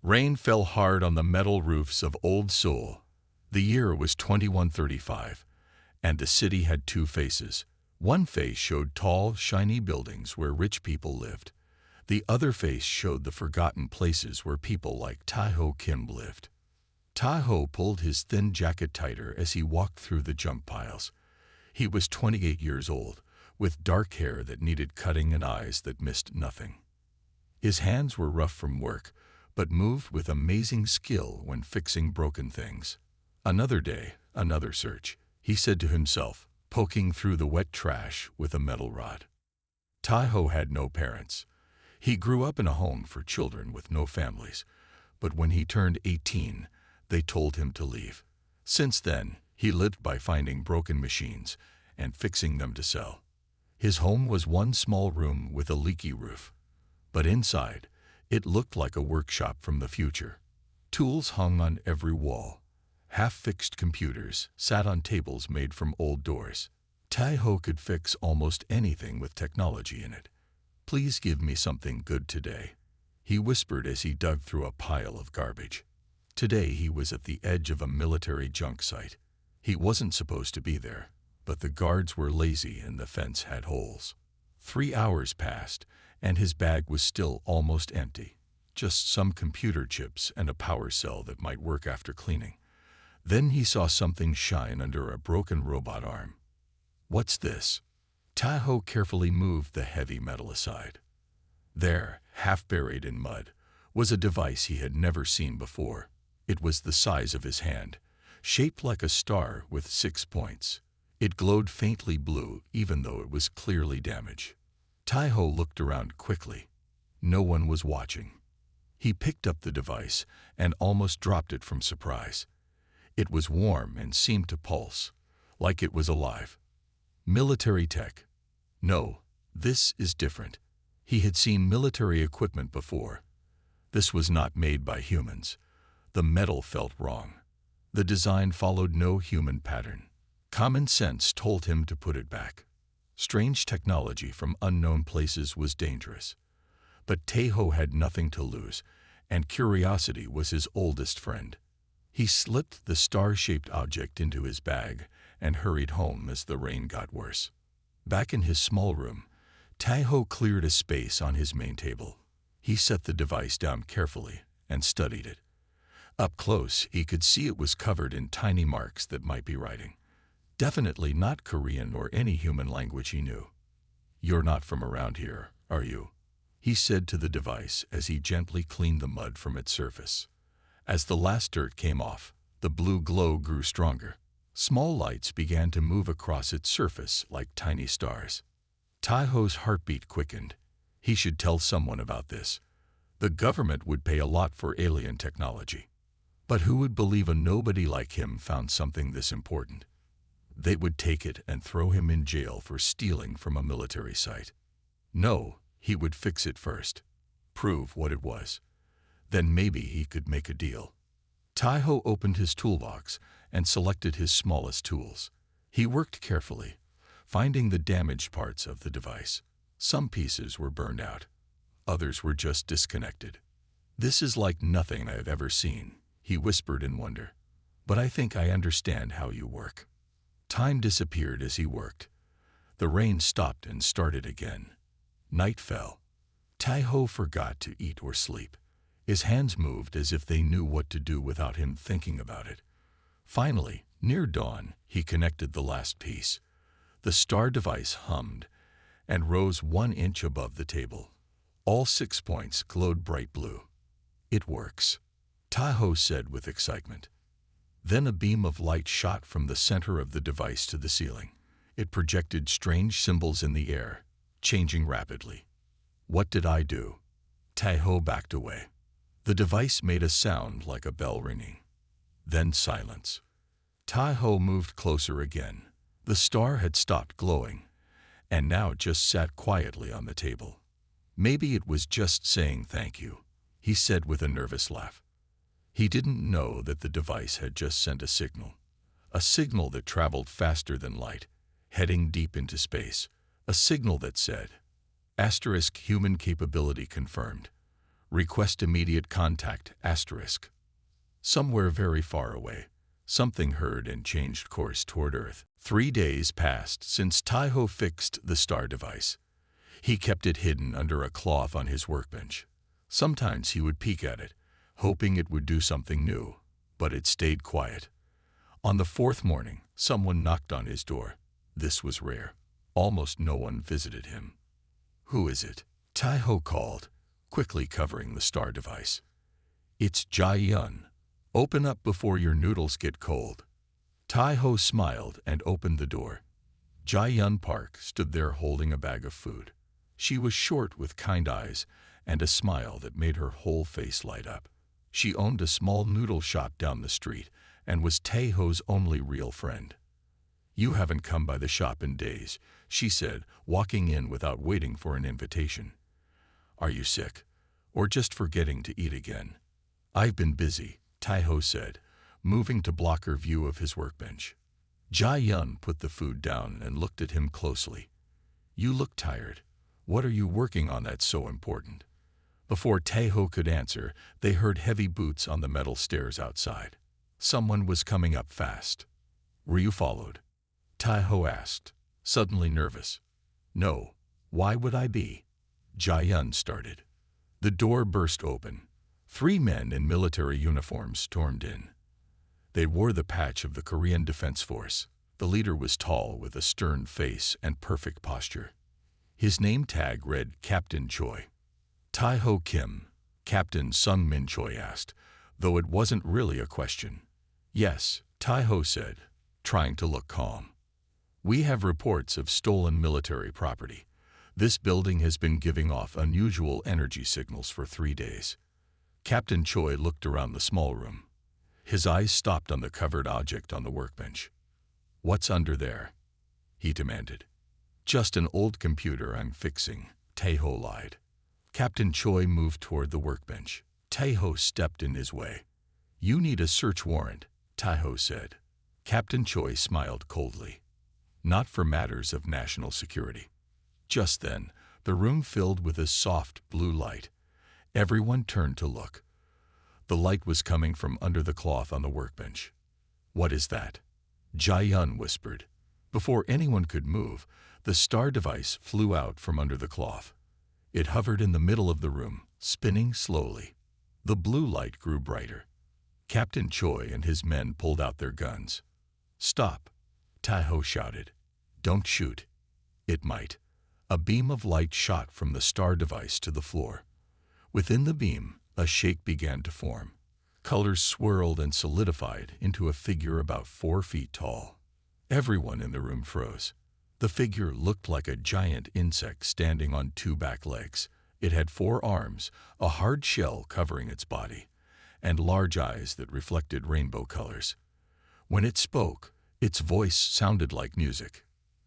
Rain fell hard on the metal roofs of Old Seoul. The year was 2135, and the city had two faces. One face showed tall, shiny buildings where rich people lived. The other face showed the forgotten places where people like Tae-ho Kim lived. Tae-ho pulled his thin jacket tighter as he walked through the junk piles. He was 28 years old, with dark hair that needed cutting and eyes that missed nothing. His hands were rough from work, but moved with amazing skill when fixing broken things. Another day, another search, he said to himself, poking through the wet trash with a metal rod. Tae-ho had no parents. He grew up in a home for children with no families, but when he turned 18, they told him to leave. Since then, he lived by finding broken machines and fixing them to sell. His home was one small room with a leaky roof, but inside, it looked like a workshop from the future. Tools hung on every wall. Half-fixed computers sat on tables made from old doors. Tae-ho could fix almost anything with technology in it. "Please give me something good today," he whispered as he dug through a pile of garbage. Today he was at the edge of a military junk site. He wasn't supposed to be there, but the guards were lazy and the fence had holes. 3 hours passed, and his bag was still almost empty. Just some computer chips and a power cell that might work after cleaning. Then he saw something shine under a broken robot arm. "What's this?" Tae-ho carefully moved the heavy metal aside. There, half buried in mud, was a device he had never seen before. It was the size of his hand, shaped like a star with 6 points. It glowed faintly blue even though it was clearly damaged. Tae-ho looked around quickly. No one was watching. He picked up the device and almost dropped it from surprise. It was warm and seemed to pulse, like it was alive. Military tech. No, this is different. He had seen military equipment before. This was not made by humans. The metal felt wrong. The design followed no human pattern. Common sense told him to put it back. Strange technology from unknown places was dangerous. But Tae-ho had nothing to lose, and curiosity was his oldest friend. He slipped the star-shaped object into his bag and hurried home as the rain got worse. Back in his small room, Tae-ho cleared a space on his main table. He set the device down carefully and studied it. Up close, he could see it was covered in tiny marks that might be writing. Definitely not Korean or any human language he knew. "You're not from around here, are you?" he said to the device as he gently cleaned the mud from its surface. As the last dirt came off, the blue glow grew stronger. Small lights began to move across its surface like tiny stars. Tae-ho's heartbeat quickened. He should tell someone about this. The government would pay a lot for alien technology. But who would believe a nobody like him found something this important? They would take it and throw him in jail for stealing from a military site. No, he would fix it first. Prove what it was. Then maybe he could make a deal. Tae-ho opened his toolbox and selected his smallest tools. He worked carefully, finding the damaged parts of the device. Some pieces were burned out. Others were just disconnected. "This is like nothing I've ever seen," he whispered in wonder. "But I think I understand how you work." Time disappeared as he worked. The rain stopped and started again. Night fell. Tae-ho forgot to eat or sleep. His hands moved as if they knew what to do without him thinking about it. Finally, near dawn, he connected the last piece. The star device hummed and rose 1 inch above the table. All 6 points glowed bright blue. "It works," Tae-ho said with excitement. Then a beam of light shot from the center of the device to the ceiling. It projected strange symbols in the air, changing rapidly. "What did I do?" Tae-ho backed away. The device made a sound like a bell ringing. Then silence. Tae-ho moved closer again. The star had stopped glowing, and now just sat quietly on the table. "Maybe it was just saying thank you," he said with a nervous laugh. He didn't know that the device had just sent a signal that traveled faster than light, heading deep into space, a signal that said, *Human capability confirmed. Request immediate contact, asterisk. Somewhere very far away, something heard and changed course toward Earth. 3 days passed since Taiho fixed the star device. He kept it hidden under a cloth on his workbench. Sometimes he would peek at it, hoping it would do something new, but it stayed quiet. On the 4th morning, someone knocked on his door. This was rare. Almost no one visited him. "Who is it?" Taiho called, quickly covering the star device. "It's Jai-yun. Open up before your noodles get cold." Taiho smiled and opened the door. Jai-yun Park stood there holding a bag of food. She was short with kind eyes and a smile that made her whole face light up. She owned a small noodle shop down the street and was Taiho's only real friend. "You haven't come by the shop in days," she said, walking in without waiting for an invitation. "Are you sick? Or just forgetting to eat again?" "I've been busy," Taiho said, moving to block her view of his workbench. Jai-yun put the food down and looked at him closely. "You look tired. What are you working on that's so important?" Before Taiho could answer, they heard heavy boots on the metal stairs outside. Someone was coming up fast. "Were you followed?" Taiho asked, suddenly nervous. "No. Why would I be?" Jai-yun started. The door burst open. 3 men in military uniforms stormed in. They wore the patch of the Korean Defense Force. The leader was tall with a stern face and perfect posture. His name tag read Captain Choi. "Taiho Kim?" Captain Sung Min Choi asked, though it wasn't really a question. "Yes," Taiho said, trying to look calm. "We have reports of stolen military property. This building has been giving off unusual energy signals for 3 days." Captain Choi looked around the small room. His eyes stopped on the covered object on the workbench. "What's under there?" he demanded. "Just an old computer I'm fixing," Taiho lied. Captain Choi moved toward the workbench. Taiho stepped in his way. "You need a search warrant," Taiho said. Captain Choi smiled coldly. "Not for matters of national security." Just then, the room filled with a soft blue light. Everyone turned to look. The light was coming from under the cloth on the workbench. "What is that?" Jai-yun whispered. Before anyone could move, the star device flew out from under the cloth. It hovered in the middle of the room, spinning slowly. The blue light grew brighter. Captain Choi and his men pulled out their guns. "Stop!" Taiho shouted. "Don't shoot. It might." A beam of light shot from the star device to the floor. Within the beam, a shape began to form. Colors swirled and solidified into a figure about 4 feet tall. Everyone in the room froze. The figure looked like a giant insect standing on 2 back legs. It had 4 arms, a hard shell covering its body, and large eyes that reflected rainbow colors. When it spoke, its voice sounded like music.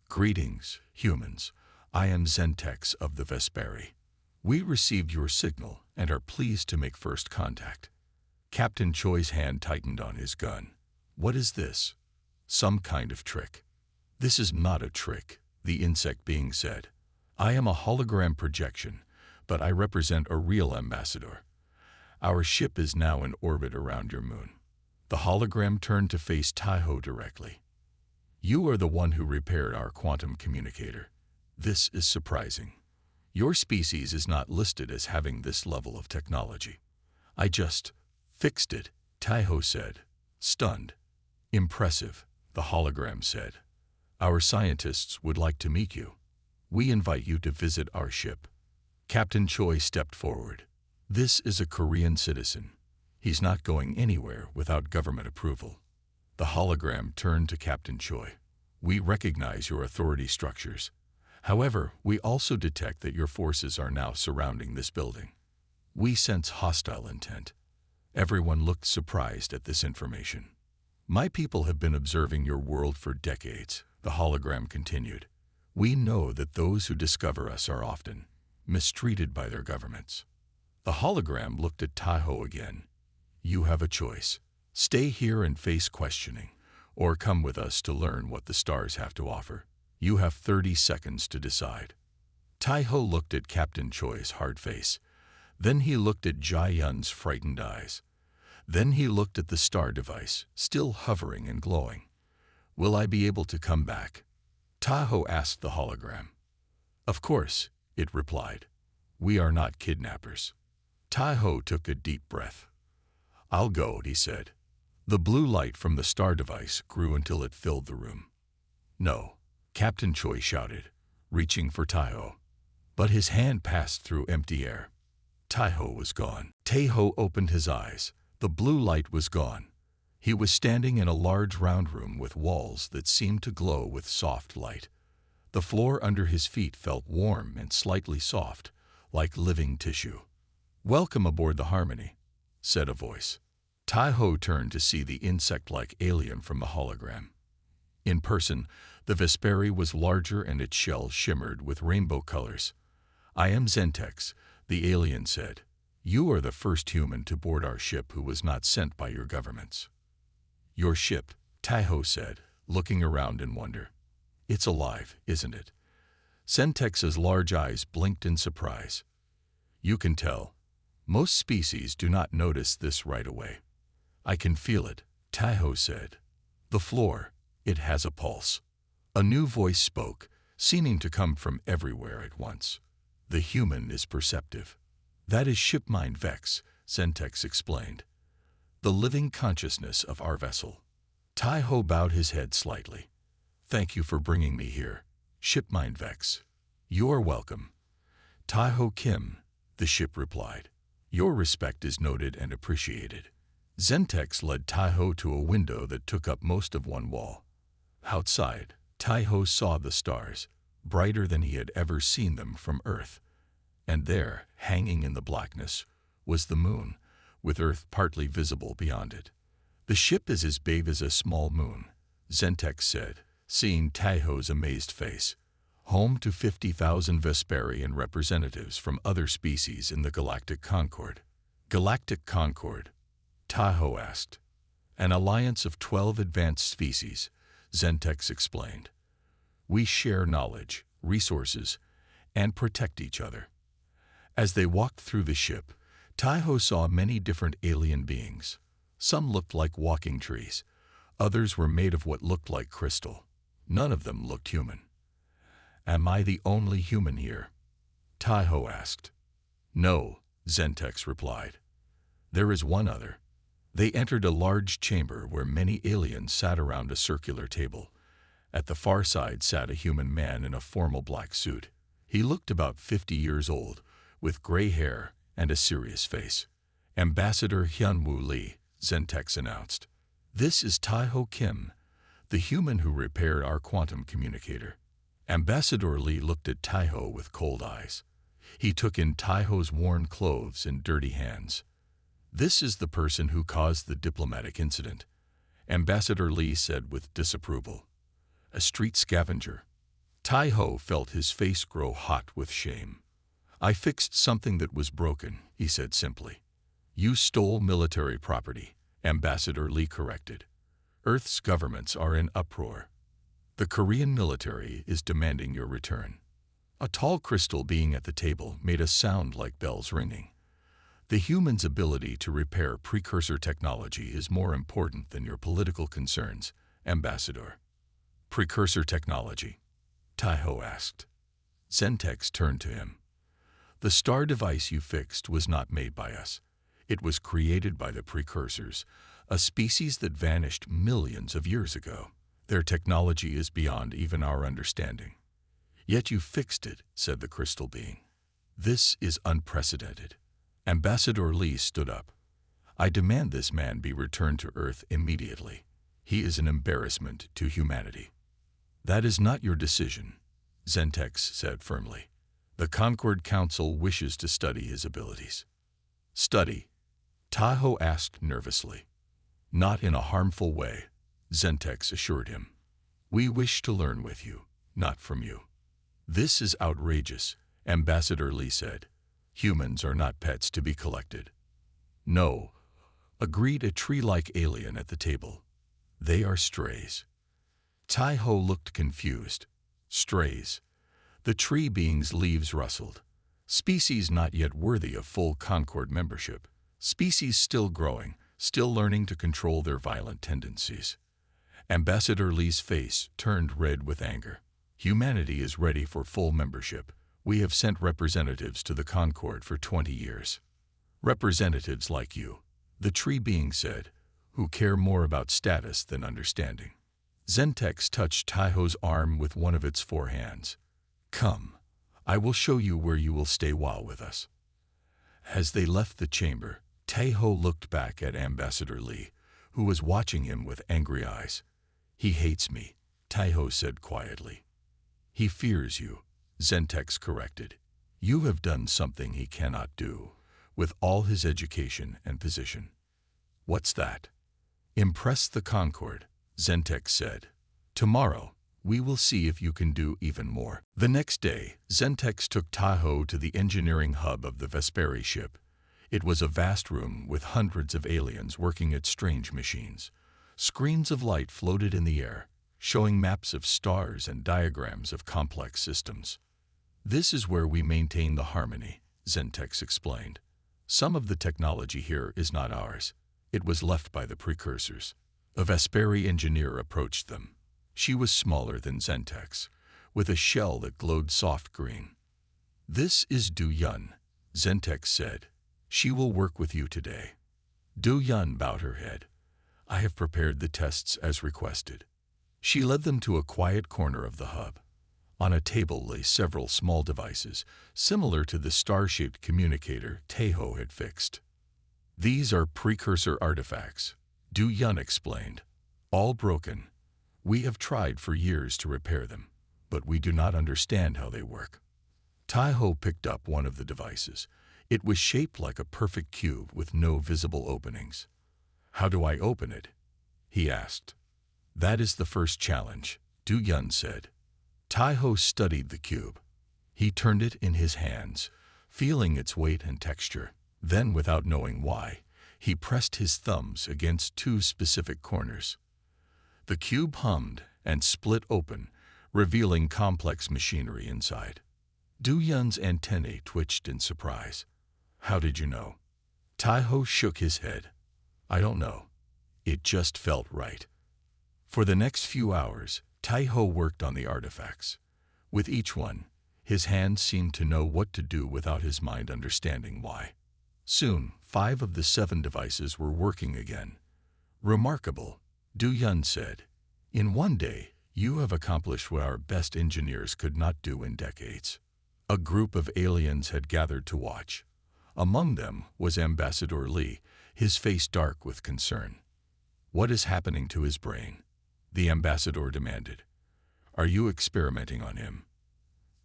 "Greetings, humans. I am Zentex of the Vesperi. We received your signal and are pleased to make first contact." Captain Choi's hand tightened on his gun. "What is this? Some kind of trick?" "This is not a trick," the insect being said. "I am a hologram projection, but I represent a real ambassador. Our ship is now in orbit around your moon." The hologram turned to face Taiho directly. "You are the one who repaired our quantum communicator. This is surprising. Your species is not listed as having this level of technology." "I just fixed it," Taiho said, stunned. "Impressive," the hologram said. "Our scientists would like to meet you. We invite you to visit our ship." Captain Choi stepped forward. "This is a Korean citizen. He's not going anywhere without government approval." The hologram turned to Captain Choi. "We recognize your authority structures. However, we also detect that your forces are now surrounding this building. We sense hostile intent." Everyone looked surprised at this information. "My people have been observing your world for decades," the hologram continued. "We know that those who discover us are often mistreated by their governments." The hologram looked at Taiho again. "You have a choice. Stay here and face questioning, or come with us to learn what the stars have to offer. You have 30 seconds to decide." Taiho looked at Captain Choi's hard face. Then he looked at Jai Yun's frightened eyes. Then he looked at the star device, still hovering and glowing. "Will I be able to come back?" Tahoe asked the hologram. "Of course," it replied. "We are not kidnappers." Tahoe took a deep breath. "I'll go," he said. The blue light from the star device grew until it filled the room. "No," Captain Choi shouted, reaching for Tahoe. But his hand passed through empty air. Tahoe was gone. Tahoe opened his eyes. The blue light was gone. He was standing in a large round room with walls that seemed to glow with soft light. The floor under his feet felt warm and slightly soft, like living tissue. "Welcome aboard the Harmony," said a voice. Tahoe turned to see the insect-like alien from the hologram. In person, the Vesperi was larger and its shell shimmered with rainbow colors. "I am Zentex," the alien said. "You are the first human to board our ship who was not sent by your governments." "Your ship," Tahoe said, looking around in wonder. "It's alive, isn't it?" Zentex's large eyes blinked in surprise. "You can tell. Most species do not notice this right away." "I can feel it," Tahoe said. "The floor, it has a pulse." A new voice spoke, seeming to come from everywhere at once. "The human is perceptive." "That is shipmind Vex," Zentex explained. "The living consciousness of our vessel." Tahoe bowed his head slightly. "Thank you for bringing me here, shipmind Vex." "You are welcome." "Tahoe Kim," the ship replied. "Your respect is noted and appreciated." Zentex led Tahoe to a window that took up most of one wall. Outside, Tahoe saw the stars, brighter than he had ever seen them from Earth. And there, hanging in the blackness, was the moon, with Earth partly visible beyond it. "The ship is as big as a small moon," Zentex said, seeing Tahoe's amazed face. "Home to 50,000 Vesperi and representatives from other species in the Galactic Concord." "Galactic Concord?" Tahoe asked. "An alliance of 12 advanced species," Zentex explained. "We share knowledge, resources, and protect each other." As they walked through the ship, Tahoe saw many different alien beings. Some looked like walking trees. Others were made of what looked like crystal. None of them looked human. "Am I the only human here?" Tahoe asked. "No," Zentex replied. "There is one other." They entered a large chamber where many aliens sat around a circular table. At the far side sat a human man in a formal black suit. He looked about 50 years old, with gray hair and a serious face. "Ambassador Hyunwoo Lee," Zentex announced. "This is Tahoe Kim, the human who repaired our quantum communicator." Ambassador Lee looked at Tahoe with cold eyes. He took in Tahoe's worn clothes and dirty hands. "This is the person who caused the diplomatic incident," Ambassador Lee said with disapproval. "A street scavenger." Tahoe felt his face grow hot with shame. "I fixed something that was broken," he said simply. "You stole military property," Ambassador Lee corrected. "Earth's governments are in uproar. The Korean military is demanding your return." A tall crystal being at the table made a sound like bells ringing. "The human's ability to repair precursor technology is more important than your political concerns, Ambassador." "Precursor technology?" Tahoe asked. Zentex turned to him. "The star device you fixed was not made by us. It was created by the precursors, a species that vanished millions of years ago. Their technology is beyond even our understanding." "Yet you fixed it," said the crystal being. "This is unprecedented." Ambassador Lee stood up. "I demand this man be returned to Earth immediately. He is an embarrassment to humanity." "That is not your decision," Zentex said firmly. "The Concord Council wishes to study his abilities." "Study?" Tahoe asked nervously. "Not in a harmful way," Zentex assured him. "We wish to learn with you, not from you." "This is outrageous," Ambassador Lee said. "Humans are not pets to be collected." "No," agreed a tree-like alien at the table. "They are strays." Tahoe looked confused. "Strays?" The tree being's leaves rustled. Species not yet worthy of full Concord membership. Species still growing, still learning to control their violent tendencies. Ambassador Lee's face turned red with anger. Humanity is ready for full membership. We have sent representatives to the Concord for 20 years. Representatives like you, the tree being said, who care more about status than understanding. Zentex touched Taiho's arm with one of its four hands. Come, I will show you where you will stay while with us. As they left the chamber, Taiho looked back at Ambassador Lee, who was watching him with angry eyes. He hates me, Taiho said quietly. He fears you, Zentex corrected. You have done something he cannot do, with all his education and position. What's that? Impress the Concord, Zentex said. Tomorrow, we will see if you can do even more. The next day, Zentex took Taiho to the engineering hub of the Vesperi ship. It was a vast room with hundreds of aliens working at strange machines. Screens of light floated in the air, showing maps of stars and diagrams of complex systems. This is where we maintain the harmony, Zentex explained. Some of the technology here is not ours. It was left by the precursors. A Vesperi engineer approached them. She was smaller than Zentex, with a shell that glowed soft green. This is Du Yun, Zentex said. She will work with you today. Du Yun bowed her head. I have prepared the tests as requested. She led them to a quiet corner of the hub. On a table lay several small devices, similar to the star-shaped communicator Taiho had fixed. These are precursor artifacts, Du Yun explained. All broken. We have tried for years to repair them, but we do not understand how they work. Taiho picked up one of the devices. It was shaped like a perfect cube with no visible openings. How do I open it? He asked. That is the first challenge, Du Yun said. Taiho studied the cube. He turned it in his hands, feeling its weight and texture. Then, without knowing why, he pressed his thumbs against two specific corners. The cube hummed and split open, revealing complex machinery inside. Du Yun's antennae twitched in surprise. How did you know? Taiho shook his head. I don't know. It just felt right. For the next few hours, Taiho worked on the artifacts. With each one, his hands seemed to know what to do without his mind understanding why. Soon, 5 of the 7 devices were working again. Remarkable, Du Yun said. In one day, you have accomplished what our best engineers could not do in decades. A group of aliens had gathered to watch. Among them was Ambassador Lee, his face dark with concern. What is happening to his brain? The ambassador demanded. Are you experimenting on him?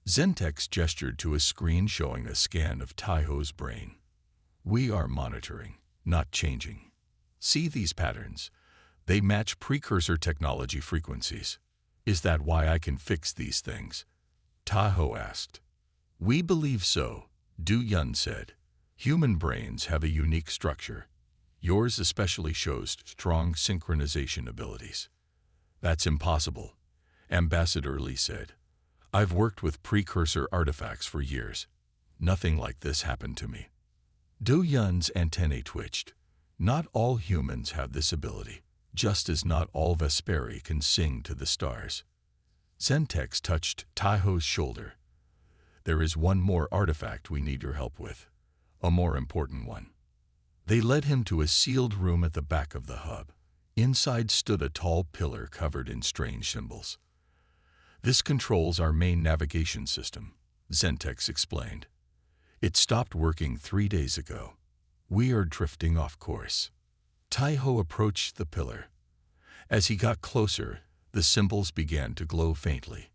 Zentex gestured to a screen showing a scan of Taiho's brain. We are monitoring, not changing. See these patterns? They match precursor technology frequencies. Is that why I can fix these things? Taiho asked. We believe so, Du Yun said. Human brains have a unique structure. Yours especially shows strong synchronization abilities. That's impossible, Ambassador Lee said. I've worked with precursor artifacts for years. Nothing like this happened to me. Du Yun's antennae twitched. Not all humans have this ability, just as not all Vesperi can sing to the stars. Zentex touched Taiho's shoulder. There is one more artifact we need your help with, a more important one. They led him to a sealed room at the back of the hub. Inside stood a tall pillar covered in strange symbols. This controls our main navigation system, Zentex explained. It stopped working 3 days ago. We are drifting off course. Taiho approached the pillar. As he got closer, the symbols began to glow faintly.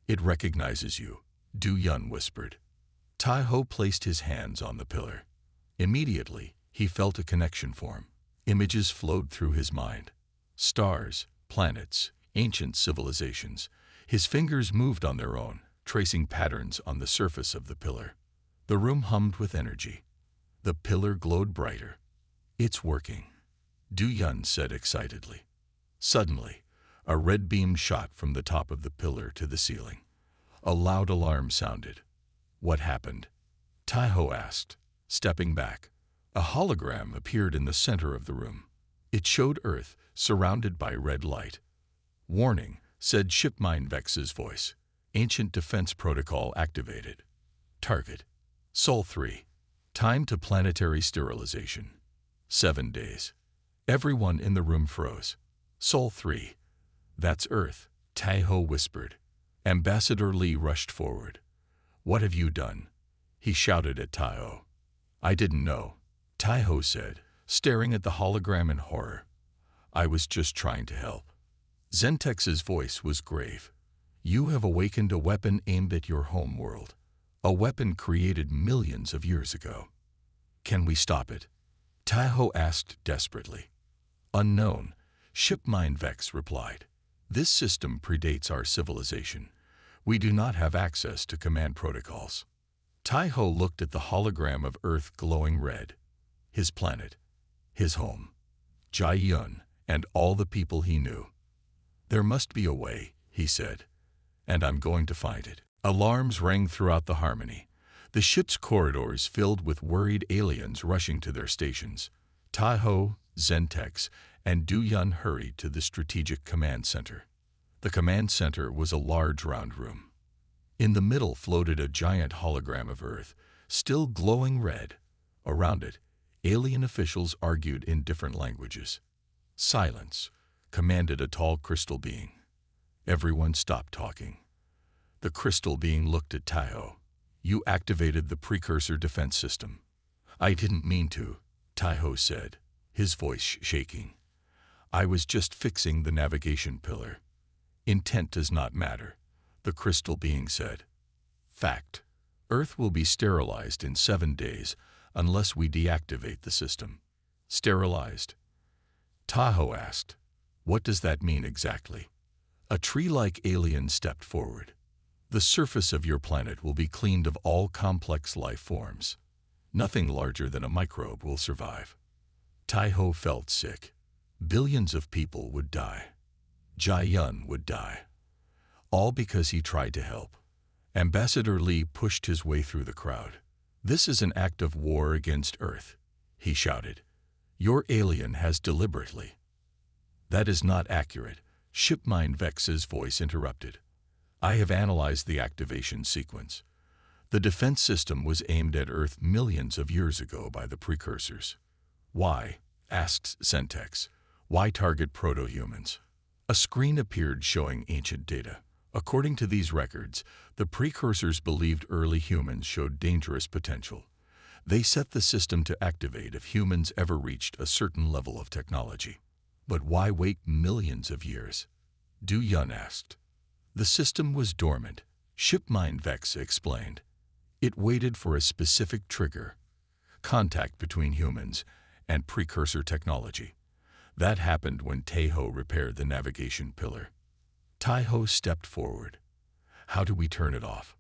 It recognizes you, Du Yun whispered. Taiho placed his hands on the pillar. Immediately, he felt a connection form. Images flowed through his mind. Stars, planets, ancient civilizations. His fingers moved on their own, tracing patterns on the surface of the pillar. The room hummed with energy. The pillar glowed brighter. It's working, Du Yun said excitedly. Suddenly, a red beam shot from the top of the pillar to the ceiling. A loud alarm sounded. What happened? Taiho asked, stepping back. A hologram appeared in the center of the room. It showed Earth, surrounded by red light. "Warning," said Shipmine Vex's voice. "Ancient defense protocol activated. Target: Sol 3. Time to planetary sterilization: 7 days." Everyone in the room froze. "Sol 3. That's Earth," Taiho whispered. Ambassador Lee rushed forward. "What have you done?" he shouted at Taiho. "I didn't know," Taiho said, staring at the hologram in horror. "I was just trying to help." Zentex's voice was grave. "You have awakened a weapon aimed at your home world. A weapon created millions of years ago. Can we stop it?" Taiho asked desperately. "Unknown," Shipmine Vex replied. "This system predates our civilization. We do not have access to command protocols." Taiho looked at the hologram of Earth glowing red. His planet, his home, Jai Yun, and all the people he knew. "There must be a way," he said, "and I'm going to find it." Alarms rang throughout the Harmony. The ship's corridors filled with worried aliens rushing to their stations. Taiho, Zentex, and Du Yun hurried to the Strategic Command Center. The command center was a large round room. In the middle floated a giant hologram of Earth, still glowing red. Around it, alien officials argued in different languages. "Silence," commanded a tall crystal being. Everyone stopped talking. The crystal being looked at Taiho. "You activated the precursor defense system." "I didn't mean to," Taiho said, his voice shaking. "I was just fixing the navigation pillar." "Intent does not matter," the crystal being said. "Fact: Earth will be sterilized in 7 days unless we deactivate the system." "Sterilized?" Taiho asked. "What does that mean exactly?" A tree-like alien stepped forward. "The surface of your planet will be cleaned of all complex life forms. Nothing larger than a microbe will survive." Taiho felt sick. Billions of people would die. Jai Yun would die. All because he tried to help. Ambassador Lee pushed his way through the crowd. "This is an act of war against Earth," he shouted. "Your alien has deliberately—" "That is not accurate," Shipmine Vex's voice interrupted. "I have analyzed the activation sequence. The defense system was aimed at Earth millions of years ago by the precursors." "Why?" asked Sentex. "Why target proto-humans?" A screen appeared showing ancient data. According to these records, the precursors believed early humans showed dangerous potential. They set the system to activate if humans ever reached a certain level of technology. "But why wait millions of years?" Du Yun asked. "The system was dormant," Shipmine Vex explained. "It waited for a specific trigger: contact between humans and precursor technology. That happened when Taiho repaired the navigation pillar." Taiho stepped forward. "How do we turn it off?"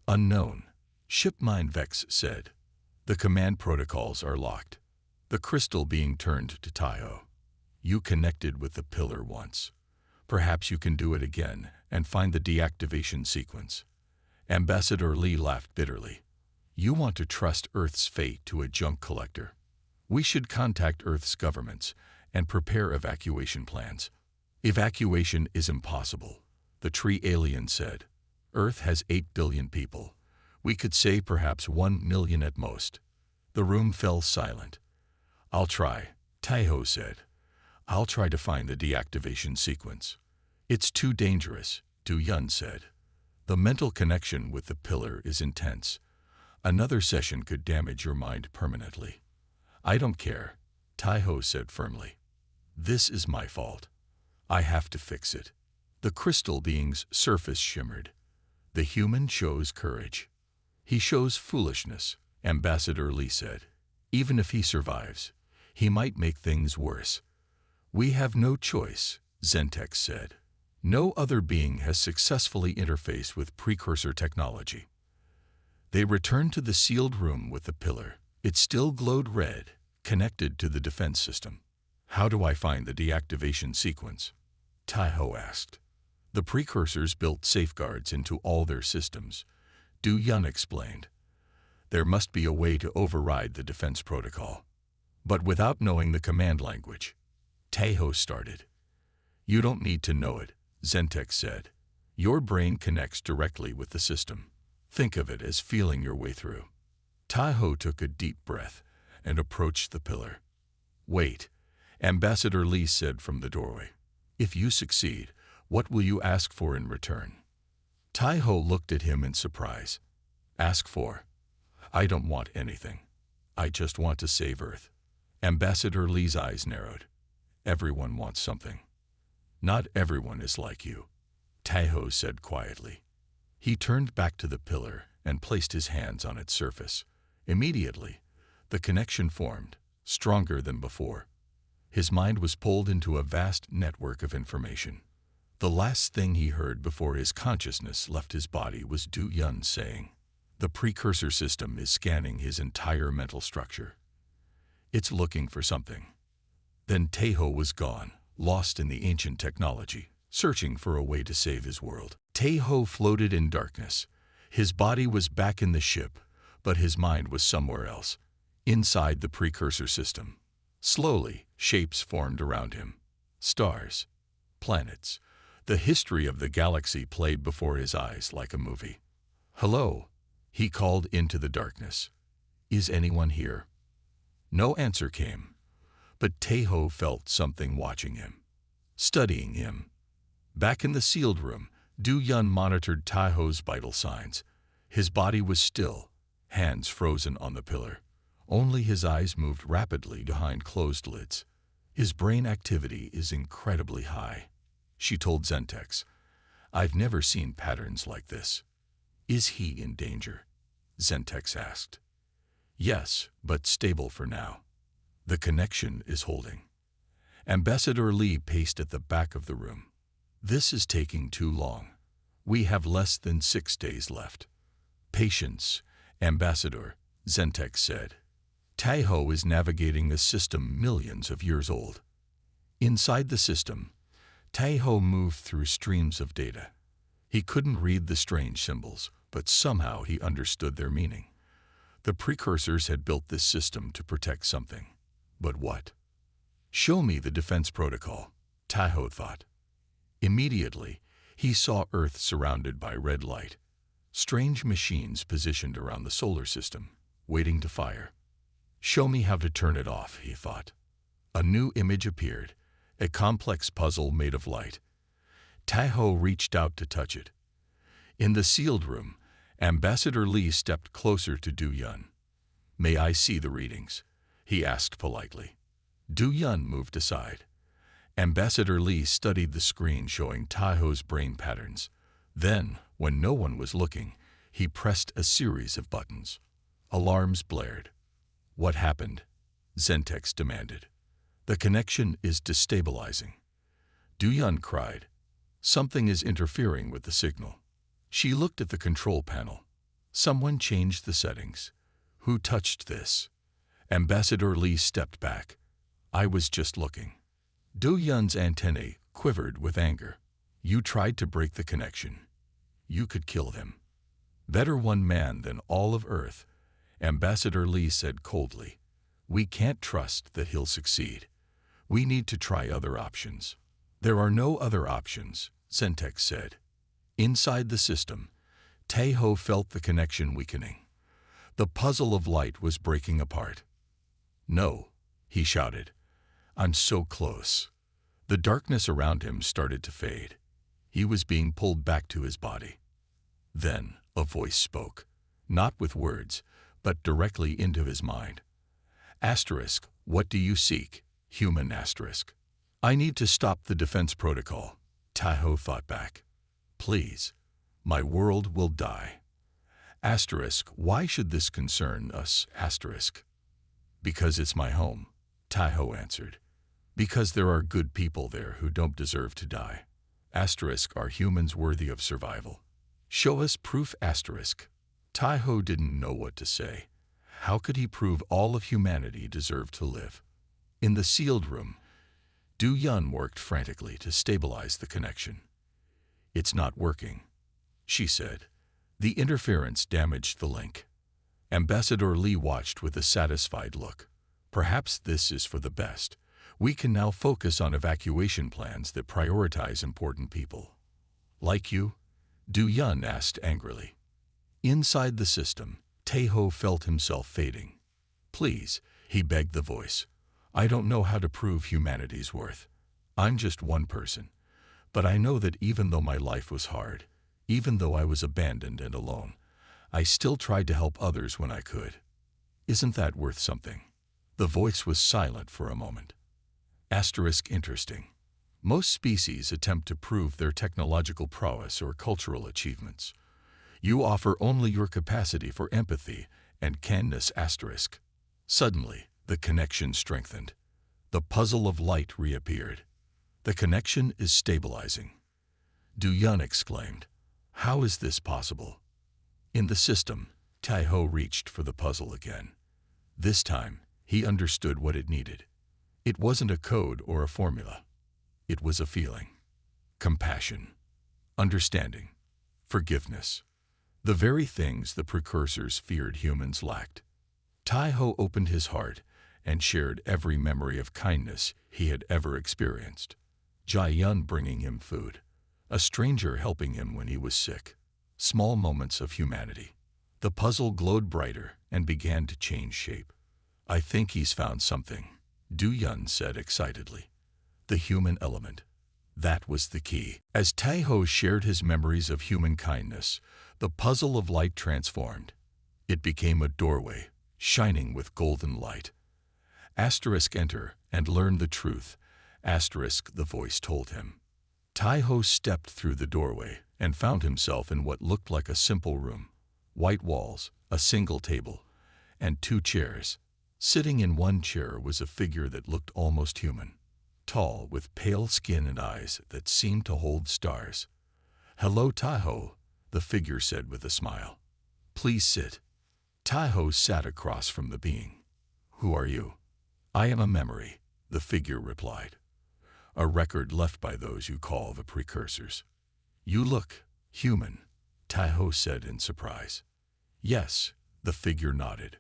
"Unknown," Shipmine Vex said. "The command protocols are locked." The crystal being turned to Taiho. "You connected with the pillar once. Perhaps you can do it again and find the deactivation sequence." Ambassador Lee laughed bitterly. "You want to trust Earth's fate to a junk collector. We should contact Earth's governments and prepare evacuation plans." "Evacuation is impossible," the tree alien said. "Earth has 8 billion people. We could say perhaps 1 million at most." The room fell silent. "I'll try," Taiho said. "I'll try to find the deactivation sequence." "It's too dangerous," Du Yun said. "The mental connection with the pillar is intense. Another session could damage your mind permanently." "I don't care," Taiho said firmly. "This is my fault. I have to fix it." The crystal being's surface shimmered. "The human shows courage." "He shows foolishness," Ambassador Lee said. "Even if he survives, he might make things worse." "We have no choice," Zentex said. "No other being has successfully interfaced with precursor technology." They returned to the sealed room with the pillar. It still glowed red, connected to the defense system. "How do I find the deactivation sequence?" Taiho asked. "The precursors built safeguards into all their systems," Du Yun explained. There must be a way to override the defense protocol. But without knowing the command language, Tahoe started. You don't need to know it, Zentek said. Your brain connects directly with the system. Think of it as feeling your way through. Tahoe took a deep breath and approached the pillar. Wait, Ambassador Lee said from the doorway. If you succeed, what will you ask for in return? Tahoe looked at him in surprise. Ask for? I don't want anything. I just want to save Earth. Ambassador Lee's eyes narrowed. Everyone wants something. Not everyone is like you, Tahoe said quietly. He turned back to the pillar and placed his hands on its surface. Immediately, the connection formed, stronger than before. His mind was pulled into a vast network of information. The last thing he heard before his consciousness left his body was Du Yun saying, "The precursor system is scanning his entire mental structure. It's looking for something." Then Tahoe was gone, lost in the ancient technology, searching for a way to save his world. Tahoe floated in darkness. His body was back in the ship, but his mind was somewhere else, inside the precursor system. Slowly, shapes formed around him. Stars, planets. The history of the galaxy played before his eyes like a movie. "Hello," he called into the darkness. "Is anyone here?" No answer came, but Tahoe felt something watching him, studying him. Back in the sealed room, Du Yun monitored Tahoe's vital signs. His body was still, hands frozen on the pillar. Only his eyes moved rapidly behind closed lids. "His brain activity is incredibly high," she told Zentex. "I've never seen patterns like this." "Is he in danger?" Zentex asked. "Yes, but stable for now. The connection is holding." Ambassador Lee paced at the back of the room. "This is taking too long. We have less than 6 days left." "Patience, Ambassador," Zentex said. Tahoe is navigating a system millions of years old. Inside the system, Tahoe moved through streams of data. He couldn't read the strange symbols, but somehow he understood their meaning. The precursors had built this system to protect something. But what? "Show me the defense protocol," Tahoe thought. Immediately, he saw Earth surrounded by red light. Strange machines positioned around the solar system, waiting to fire. "Show me how to turn it off," he thought. A new image appeared, a complex puzzle made of light. Tahoe reached out to touch it. In the sealed room, Ambassador Lee stepped closer to Du Yun. "May I see the readings?" he asked politely. Du Yun moved aside. Ambassador Lee studied the screen showing Tahoe's brain patterns. Then, when no one was looking, he pressed a series of buttons. Alarms blared. "What happened?" Zentex demanded. "The connection is destabilizing." Du Yun cried. "Something is interfering with the signal." She looked at the control panel. Someone changed the settings. Who touched this? Ambassador Lee stepped back. "I was just looking." Du Yun's antennae quivered with anger. "You tried to break the connection. You could kill him." "Better one man than all of Earth," Ambassador Lee said coldly. "We can't trust that he'll succeed. We need to try other options." "There are no other options," Zentex said. Inside the system, Tahoe felt the connection weakening. The puzzle of light was breaking apart. "No," he shouted. "I'm so close." The darkness around him started to fade. He was being pulled back to his body. Then a voice spoke, not with words, but directly into his mind. Asterisk, what do you seek, human asterisk? "I need to stop the defense protocol," Tahoe thought back. "Please, my world will die." Asterisk, why should this concern us, asterisk? "Because it's my home," Tahoe answered. "Because there are good people there who don't deserve to die. Asterisk, are humans worthy of survival? Show us proof, asterisk." Tahoe didn't know what to say. How could he prove all of humanity deserved to live? In the sealed room, Du Yun worked frantically to stabilize the connection. "It's not working," she said. "The interference damaged the link." Ambassador Li watched with a satisfied look. Perhaps this is for the best. We can now focus on evacuation plans that prioritize important people. Like you? Du Yun asked angrily. Inside the system, Taeho felt himself fading. Please, he begged the voice. I don't know how to prove humanity's worth. I'm just one person. But I know that even though my life was hard, even though I was abandoned and alone, I still tried to help others when I could. Isn't that worth something? The voice was silent for a moment. Interesting. Most species attempt to prove their technological prowess or cultural achievements. You offer only your capacity for empathy and kindness. Suddenly, the connection strengthened. The puzzle of light reappeared. The connection is stabilizing. Du Yun exclaimed. How is this possible? In the system, Taeho reached for the puzzle again. This time, he understood what it needed. It wasn't a code or a formula. It was a feeling. Compassion. Understanding. Forgiveness. The very things the precursors feared humans lacked. Taeho opened his heart and shared every memory of kindness he had ever experienced. Jai-yun bringing him food. A stranger helping him when he was sick. Small moments of humanity. The puzzle glowed brighter and began to change shape. I think he's found something, Du Yun said excitedly. The human element. That was the key. As Taeho shared his memories of human kindness, the puzzle of light transformed. It became a doorway, shining with golden light. Enter and learn the truth. The voice told him. Taeho stepped through the doorway and found himself in what looked like a simple room. White walls, a single table, and 2 chairs. Sitting in one chair was a figure that looked almost human. Tall, with pale skin and eyes that seemed to hold stars. Hello, Taeho, the figure said with a smile. Please sit. Taeho sat across from the being. Who are you? I am a memory, the figure replied. A record left by those you call the precursors. You look human, Taeho said in surprise. Yes, the figure nodded.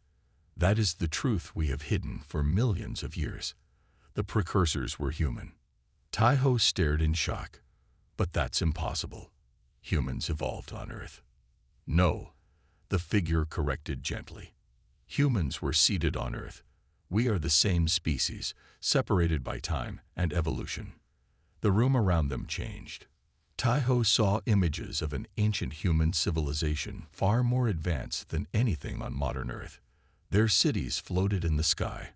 That is the truth we have hidden for millions of years. The precursors were human. Taeho stared in shock. But that's impossible. Humans evolved on Earth. No, the figure corrected gently. Humans were seeded on Earth. We are the same species, separated by time and evolution. The room around them changed. Taeho saw images of an ancient human civilization far more advanced than anything on modern Earth. Their cities floated in the sky.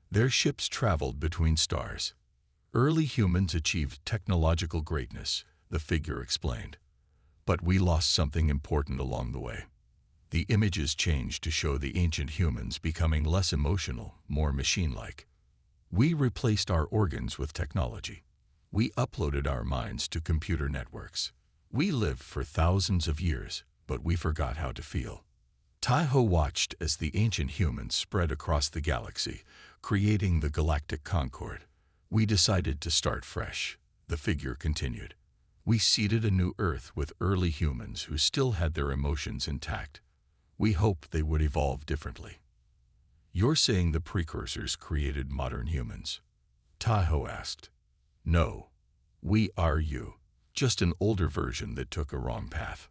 Their ships traveled between stars. Early humans achieved technological greatness, the figure explained. But we lost something important along the way. The images changed to show the ancient humans becoming less emotional, more machine-like. We replaced our organs with technology. We uploaded our minds to computer networks. We lived for thousands of years, but we forgot how to feel. Taeho watched as the ancient humans spread across the galaxy, creating the galactic concord. We decided to start fresh, the figure continued. We seeded a new Earth with early humans who still had their emotions intact. We hoped they would evolve differently. You're saying the precursors created modern humans? Taeho asked. No, we are you, just an older version that took a wrong path.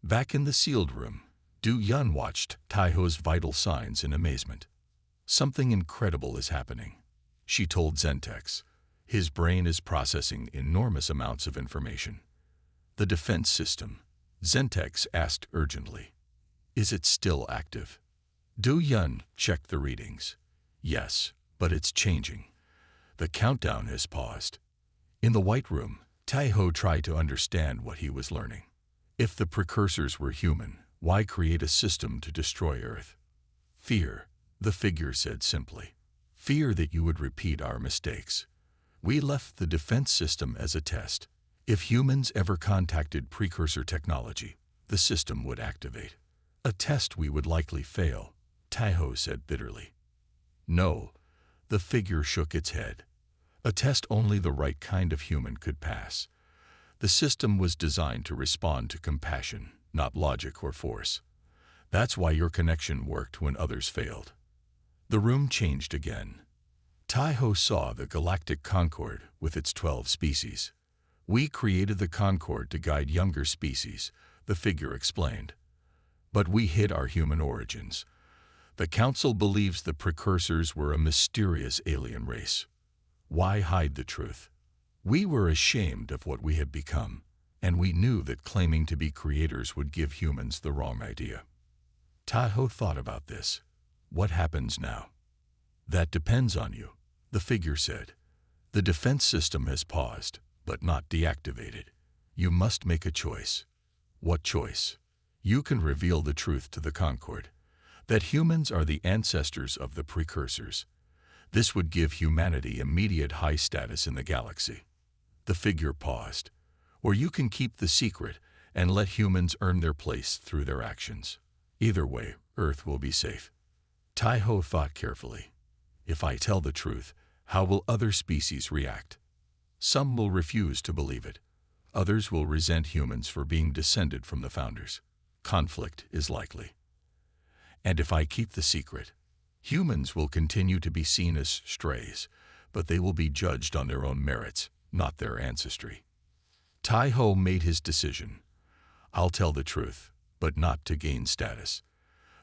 Back in the sealed room, Du Yun watched Taeho's vital signs in amazement. Something incredible is happening, she told Zentex. His brain is processing enormous amounts of information. The defense system, Zentex asked urgently. Is it still active? Du Yun checked the readings. Yes, but it's changing. The countdown has paused. In the White Room, Taeho tried to understand what he was learning. If the precursors were human, why create a system to destroy Earth? Fear, the figure said simply. Fear that you would repeat our mistakes. We left the defense system as a test. If humans ever contacted precursor technology, the system would activate. A test we would likely fail, Taeho said bitterly. No, the figure shook its head. A test only the right kind of human could pass. The system was designed to respond to compassion, not logic or force. That's why your connection worked when others failed. The room changed again. Tai-Ho saw the Galactic Concord with its 12 species. We created the Concord to guide younger species, the figure explained. But we hid our human origins. The Council believes the precursors were a mysterious alien race. Why hide the truth? We were ashamed of what we had become, and we knew that claiming to be creators would give humans the wrong idea. Tai-Ho thought about this. What happens now? That depends on you, the figure said. The defense system has paused, but not deactivated. You must make a choice. What choice? You can reveal the truth to the Concord, that humans are the ancestors of the precursors. This would give humanity immediate high status in the galaxy. The figure paused. Or you can keep the secret and let humans earn their place through their actions. Either way, Earth will be safe. Tai-Ho thought carefully. If I tell the truth, how will other species react? Some will refuse to believe it. Others will resent humans for being descended from the founders. Conflict is likely. And if I keep the secret, humans will continue to be seen as strays, but they will be judged on their own merits, not their ancestry. Tai-Ho made his decision. I'll tell the truth, but not to gain status.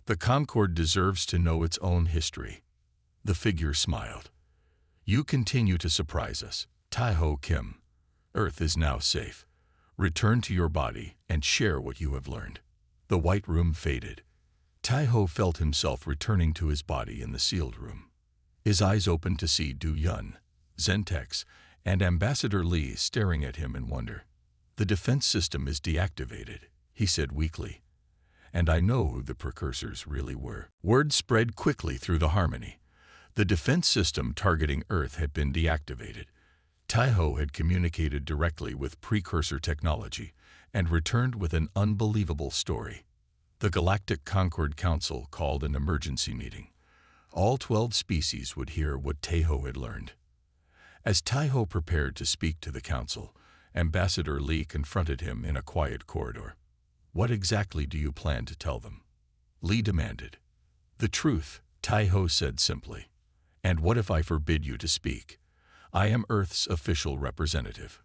The Concord deserves to know its own history. The figure smiled. You continue to surprise us, Tai-Ho Kim. Earth is now safe. Return to your body and share what you have learned. The white room faded. Tai-Ho felt himself returning to his body in the sealed room. His eyes opened to see Du Yun, Zentex, and Ambassador Li staring at him in wonder. The defense system is deactivated, he said weakly. And I know who the precursors really were. Word spread quickly through the harmony. The defense system targeting Earth had been deactivated. Tai-Ho had communicated directly with precursor technology and returned with an unbelievable story. The Galactic Concord Council called an emergency meeting. All 12 species would hear what Tai-Ho had learned. As Tai-Ho prepared to speak to the council, Ambassador Li confronted him in a quiet corridor. What exactly do you plan to tell them? Li demanded. The truth, Tai-Ho said simply. And what if I forbid you to speak? I am Earth's official representative.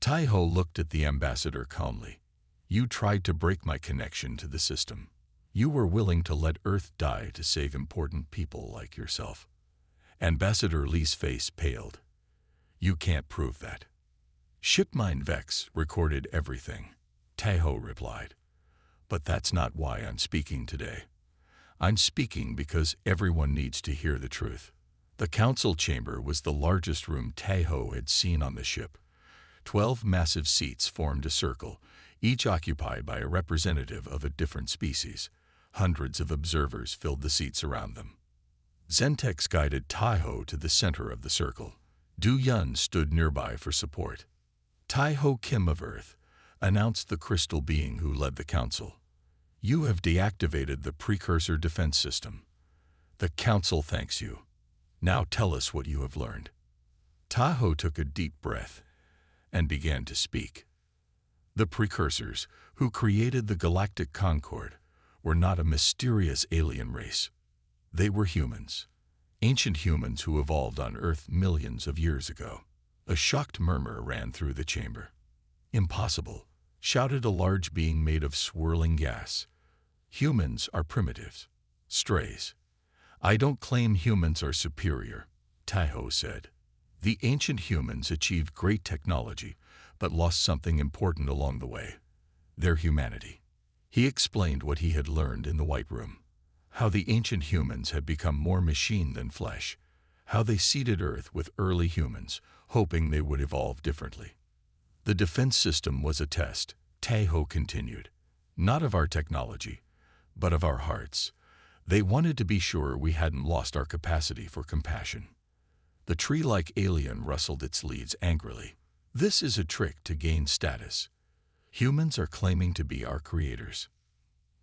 Tai-Ho looked at the ambassador calmly. You tried to break my connection to the system. You were willing to let Earth die to save important people like yourself. Ambassador Li's face paled. You can't prove that. Shipmine Vex recorded everything, Tai-Ho replied. But that's not why I'm speaking today. I'm speaking because everyone needs to hear the truth. The council chamber was the largest room Tai-Ho had seen on the ship. 12 massive seats formed a circle, each occupied by a representative of a different species. Hundreds of observers filled the seats around them. Zentex guided Tai-Ho to the center of the circle. Du Yun stood nearby for support. Tai-Ho Kim of Earth announced the crystal being who led the council. You have deactivated the precursor defense system. The council thanks you. Now tell us what you have learned. Tai-Ho took a deep breath and began to speak. The precursors, who created the Galactic Concord, were not a mysterious alien race. They were humans. Ancient humans who evolved on Earth millions of years ago. A shocked murmur ran through the chamber. Impossible, shouted a large being made of swirling gas. Humans are primitives, strays. I don't claim humans are superior, Tai-Ho said. The ancient humans achieved great technology, but lost something important along the way. Their humanity. He explained what he had learned in the White Room. How the ancient humans had become more machine than flesh. How they seeded Earth with early humans, hoping they would evolve differently. The defense system was a test, Tai-Ho continued. Not of our technology, but of our hearts. They wanted to be sure we hadn't lost our capacity for compassion. The tree-like alien rustled its leaves angrily. This is a trick to gain status. Humans are claiming to be our creators.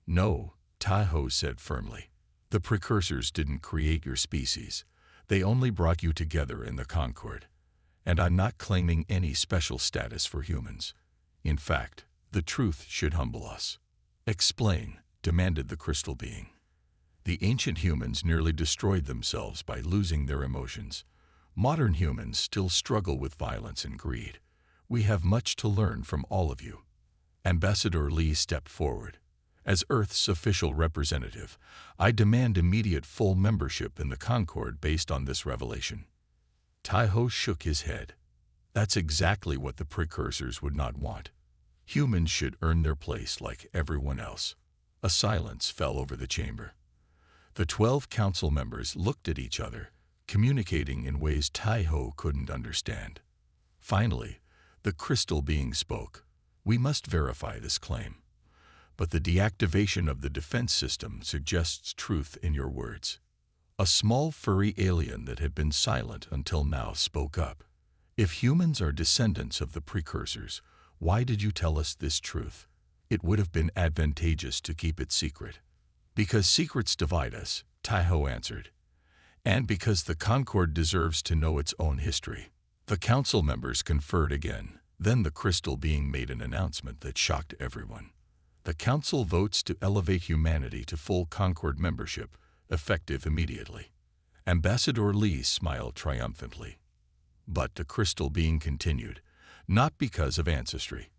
No, Tai-Ho said firmly. The precursors didn't create your species. They only brought you together in the Concord. And I'm not claiming any special status for humans. In fact, the truth should humble us. Explain, demanded the crystal being. The ancient humans nearly destroyed themselves by losing their emotions. Modern humans still struggle with violence and greed. We have much to learn from all of you. Ambassador Lee stepped forward. As Earth's official representative, I demand immediate full membership in the Concord based on this revelation. Taiho shook his head. That's exactly what the precursors would not want. Humans should earn their place like everyone else. A silence fell over the chamber. The 12 council members looked at each other, communicating in ways Taiho couldn't understand. Finally, the crystal being spoke. We must verify this claim. But the deactivation of the defense system suggests truth in your words. A small furry alien that had been silent until now spoke up. If humans are descendants of the precursors, why did you tell us this truth? It would have been advantageous to keep it secret. Because secrets divide us, Taiho answered. And because the Concord deserves to know its own history. The council members conferred again. Then the crystal being made an announcement that shocked everyone. The council votes to elevate humanity to full Concord membership, effective immediately. Ambassador Lee smiled triumphantly. But the crystal being continued, not because of ancestry,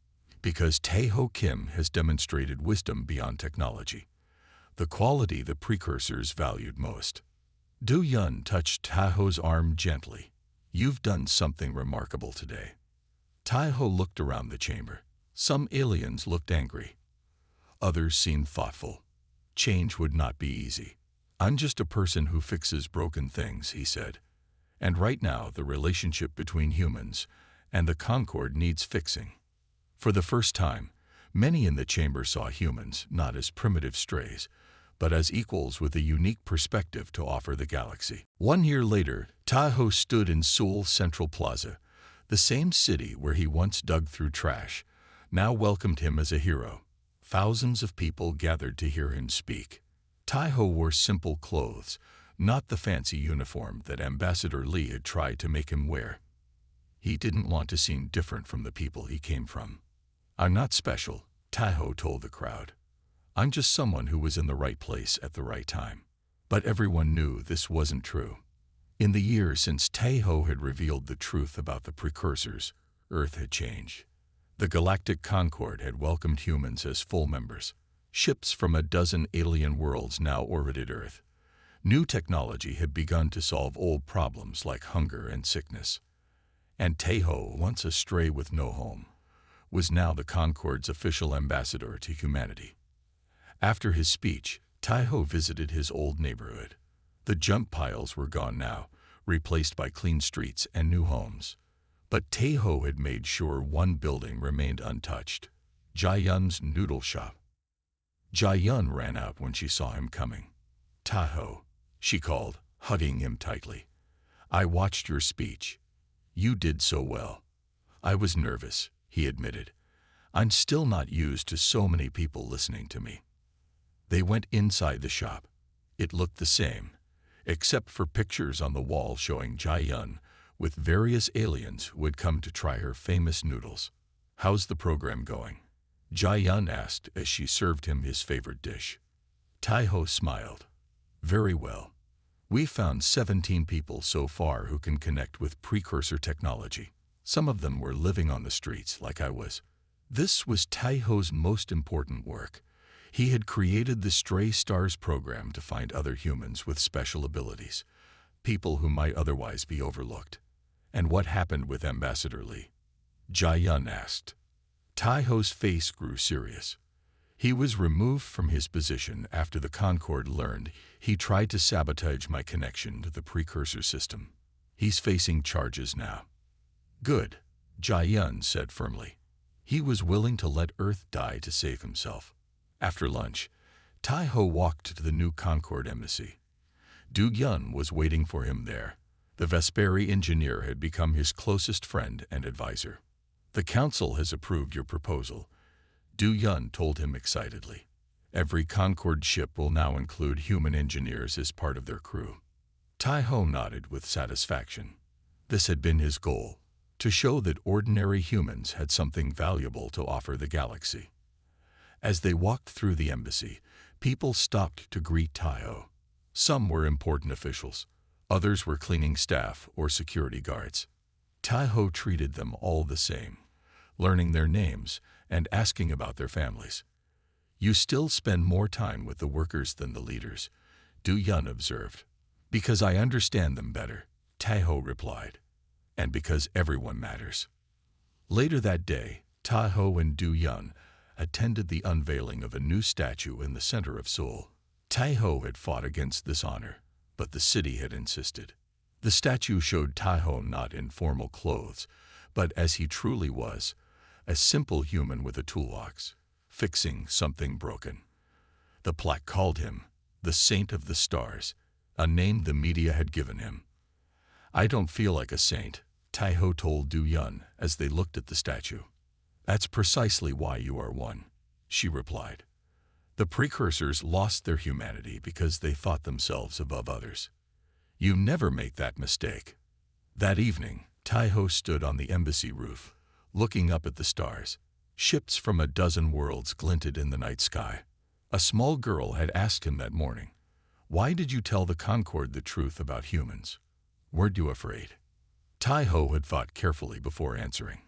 because Taeho Kim has demonstrated wisdom beyond technology, the quality the precursors valued most. Du Yun touched Taeho's arm gently. You've done something remarkable today. Taiho looked around the chamber. Some aliens looked angry. Others seemed thoughtful. Change would not be easy. I'm just a person who fixes broken things, he said. And right now, the relationship between humans and the Concord needs fixing. For the first time, many in the chamber saw humans not as primitive strays, but as equals with a unique perspective to offer the galaxy. 1 year later, Taiho stood in Seoul Central Plaza. The same city where he once dug through trash now welcomed him as a hero. Thousands of people gathered to hear him speak. Taiho wore simple clothes, not the fancy uniform that Ambassador Lee had tried to make him wear. He didn't want to seem different from the people he came from. I'm not special, Taiho told the crowd. I'm just someone who was in the right place at the right time. But everyone knew this wasn't true. In the years since Taiho had revealed the truth about the precursors, Earth had changed. The Galactic Concord had welcomed humans as full members. Ships from a dozen alien worlds now orbited Earth. New technology had begun to solve old problems like hunger and sickness. And Taiho, once a stray with no home, was now the Concord's official ambassador to humanity. After his speech, Taiho visited his old neighborhood. The junk piles were gone now, replaced by clean streets and new homes. But Taiho had made sure one building remained untouched, Jae-yun's noodle shop. Jae-yun ran out when she saw him coming. Taiho, she called, hugging him tightly. I watched your speech. You did so well. I was nervous, he admitted. I'm still not used to so many people listening to me. They went inside the shop. It looked the same, except for pictures on the wall showing Jae-yun with various aliens who had come to try her famous noodles. How's the program going? Jae-yun asked as she served him his favorite dish. Taiho smiled. Very well. We found 17 people so far who can connect with precursor technology. Some of them were living on the streets like I was. This was Taiho's most important work. He had created the Stray Stars program to find other humans with special abilities, people who might otherwise be overlooked. And what happened with Ambassador Lee? Jae-yun asked. Taiho's face grew serious. He was removed from his position after the Concord learned he tried to sabotage my connection to the precursor system. He's facing charges now. Good, Jae-yun said firmly. He was willing to let Earth die to save himself. After lunch, Taiho walked to the new Concord embassy. Du Yun was waiting for him there. The Vesperi engineer had become his closest friend and advisor. The council has approved your proposal, Du Yun told him excitedly. Every Concord ship will now include human engineers as part of their crew. Taiho nodded with satisfaction. This had been his goal, to show that ordinary humans had something valuable to offer the galaxy. As they walked through the embassy, People stopped to greet Tai-ho. Some were important officials. Others were cleaning staff or security guards. Tai-ho treated them all the same, learning their names and asking about their families. You still spend more time with the workers than the leaders, Du-yun observed. Because I understand them better, Tai-ho replied, and because everyone matters. Later that day, Tai-ho and Du-yun attended the unveiling of a new statue in the center of Seoul. Tai-ho had fought against this honor, but the city had insisted. The statue showed Tai-ho not in formal clothes, but as he truly was, a simple human with a toolbox, fixing something broken. The plaque called him the Saint of the Stars, a name the media had given him. I don't feel like a saint, Tai-ho told Du-yun as they looked at the statue. That's precisely why you are one, she replied. The precursors lost their humanity because they thought themselves above others. You never make that mistake. That evening, Tai-ho stood on the embassy roof, looking up at the stars. Ships from a dozen worlds glinted in the night sky. A small girl had asked him that morning, "Why did you tell the Concorde the truth about humans? Weren't you afraid?" Tai-ho had thought carefully before answering.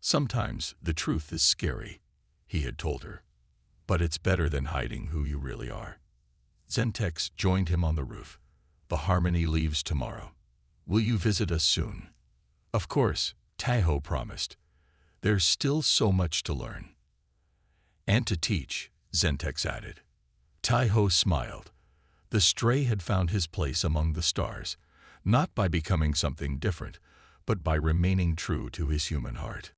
Sometimes the truth is scary, he had told her. But it's better than hiding who you really are. Zentex joined him on the roof. The Harmony leaves tomorrow. Will you visit us soon? Of course, Tai-ho promised. There's still so much to learn. And to teach, Zentex added. Tai-ho smiled. The stray had found his place among the stars, not by becoming something different, but by remaining true to his human heart.